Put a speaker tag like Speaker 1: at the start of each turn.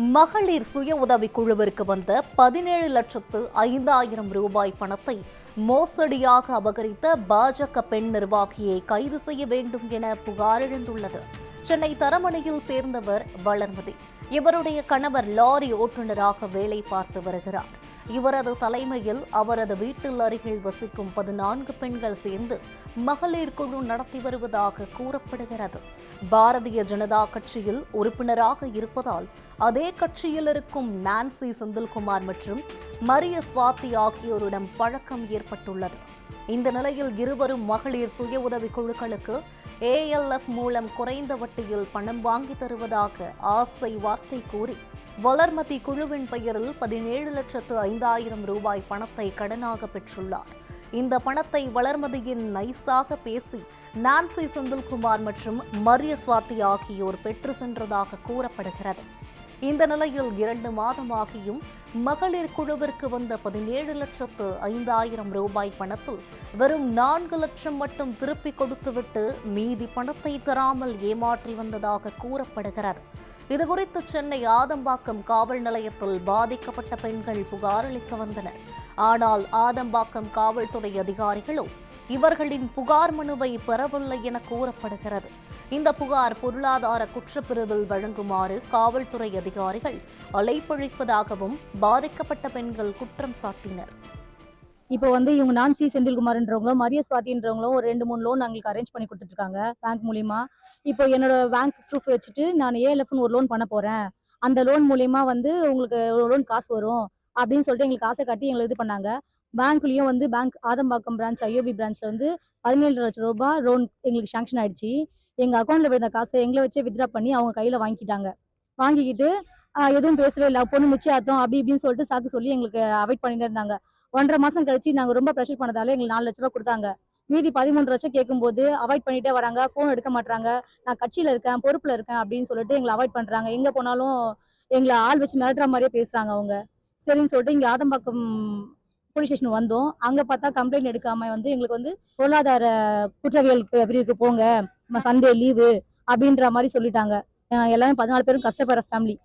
Speaker 1: மகளிர் சுய உதவி குழுவிற்கு வந்த 17,05,000 ரூபாய் பணத்தை மோசடியாக அபகரித்த பாஜக பெண் நிர்வாகியை கைது செய்ய வேண்டும் என புகார் எழுந்துள்ளது. சென்னை தரமணியில் சேர்ந்தவர் வளர்மதி. இவருடைய கணவர் லாரி ஓட்டுநராக வேலை பார்த்து வருகிறார். இவரது தலைமையில் அவரது வீட்டில் அருகில் வசிக்கும் 14 பெண்கள் சேர்ந்து மகளிர் குழு நடத்தி வருவதாக கூறப்படுகிறது. பாரதிய ஜனதா கட்சியில் உறுப்பினராக இருப்பதால் அதே கட்சியில் இருக்கும் நான்சி செந்தில்குமார் மற்றும் மரிய சுவாதி ஆகியோரிடம் பழக்கம் ஏற்பட்டுள்ளது. இந்த நிலையில் இருவரும் மகளிர் சுய உதவி குழுக்களுக்கு ALF மூலம் குறைந்த வட்டியில் பணம் வாங்கி தருவதாக ஆசை வார்த்தை கூறி வளர்மதி குழுவின் பெயரில் 17,05,000 ரூபாய் பணத்தை கடனாக பெற்றுள்ளார். இந்த பணத்தை வளர்மதியின் நைஸாக பேசி நான்சி செந்தில்குமார் மற்றும் மரிய சுவாதி ஆகியோர் பெற்று சென்றதாக கூறப்படுகிறது. இந்த நிலையில் 2 மாதமாகியும் மகளிர் குழுவிற்கு வந்த 17,05,000 ரூபாய் பணத்தில் வெறும் 4 லட்சம் மட்டும் திருப்பி கொடுத்துவிட்டு மீதி பணத்தை தராமல் ஏமாற்றி வந்ததாக கூறப்படுகிறது. இதுகுறித்து சென்னை ஆதம்பாக்கம் காவல் நிலையத்தில் பாதிக்கப்பட்ட பெண்கள் புகார் அளிக்க வந்தனர். ஆனால் ஆதம்பாக்கம் காவல்துறை அதிகாரிகளோ இவர்களின் புகார் மனுவை பெறவில்லை என கூறப்படுகிறது. இந்த புகார் பொருளாதார குற்றப்பிரிவில் வழங்குமாறு காவல்துறை அதிகாரிகள் அலைப்பழிப்பதாகவும் பாதிக்கப்பட்ட பெண்கள் குற்றம் சாட்டினர்.
Speaker 2: இப்போ இவங்க நான்சி செந்தில்குமார்ன்றவங்களும் மரிய சுவாதின்றவங்களும் ஒரு 2-3 லோன் எங்களுக்கு அரேஞ்ச் பண்ணி கொடுத்துட்டு இருக்காங்க பேங்க் மூலியமா. இப்போ என்னோட பேங்க் ப்ரூஃப் வச்சுட்டு நான் ALFன்னு ஒரு லோன் பண்ண போறேன், அந்த லோன் மூலியமா உங்களுக்கு லோன் காசு வரும் அப்படின்னு சொல்லிட்டு எங்களுக்கு காசை காட்டி எங்களை இது பண்ணாங்க. பேங்க்லயும் பேங்க் ஆதம்பாக்கம் பிரான்ச் IOB பிரான்ச்ல 17 லட்சம் ரூபாய் லோன் எங்களுக்கு சாங்ஷன் ஆயிடுச்சு. எங்க அக்கௌண்ட்ல விழுந்த காசை எங்களை வச்சே வித்ட்ரா பண்ணி அவங்க கையில வாங்கிக்கிட்டாங்க. வாங்கிக்கிட்டு எதுவும் பேசவே இல்லை, பொண்ணு நிச்சயார்த்தம் அப்படி இப்படின்னு சொல்லிட்டு சாக்கு சொல்லி எங்களுக்கு அவாய்ட் பண்ணிட்டு இருந்தாங்க. 1.5 மாசம் கழிச்சு நாங்க ரொம்ப ப்ரெஷர் பண்ணதால எங்களுக்கு 4 லட்ச ரூபாய் கொடுத்தாங்க. மீதி 13 லட்சம் கேட்கும்போது அவாய்ட் பண்ணிட்டே வராங்க, போன் எடுக்க மாட்டாங்க. நான் கட்சியில இருக்கேன், பொறுப்புல இருக்கேன் அப்படின்னு சொல்லிட்டு எங்களை அவாய்ட் பண்றாங்க. எங்க போனாலும் எங்களை ஆள் வச்சு மிரட்டுற மாதிரியே பேசுறாங்க அவங்க. சரின்னு சொல்லிட்டு இங்க ஆதம்பாக்கம் போலீஸ் ஸ்டேஷன் வந்தோம். அங்க பார்த்தா கம்ப்ளைண்ட் எடுக்காம எங்களுக்கு பொருளாதார குற்றவியல் பிரிவுக்கு போங்க, சண்டே லீவு அப்படின்ற மாதிரி சொல்லிட்டாங்க. எல்லாமே 14 பேரும் கஷ்டப்படுற ஃபேமிலி.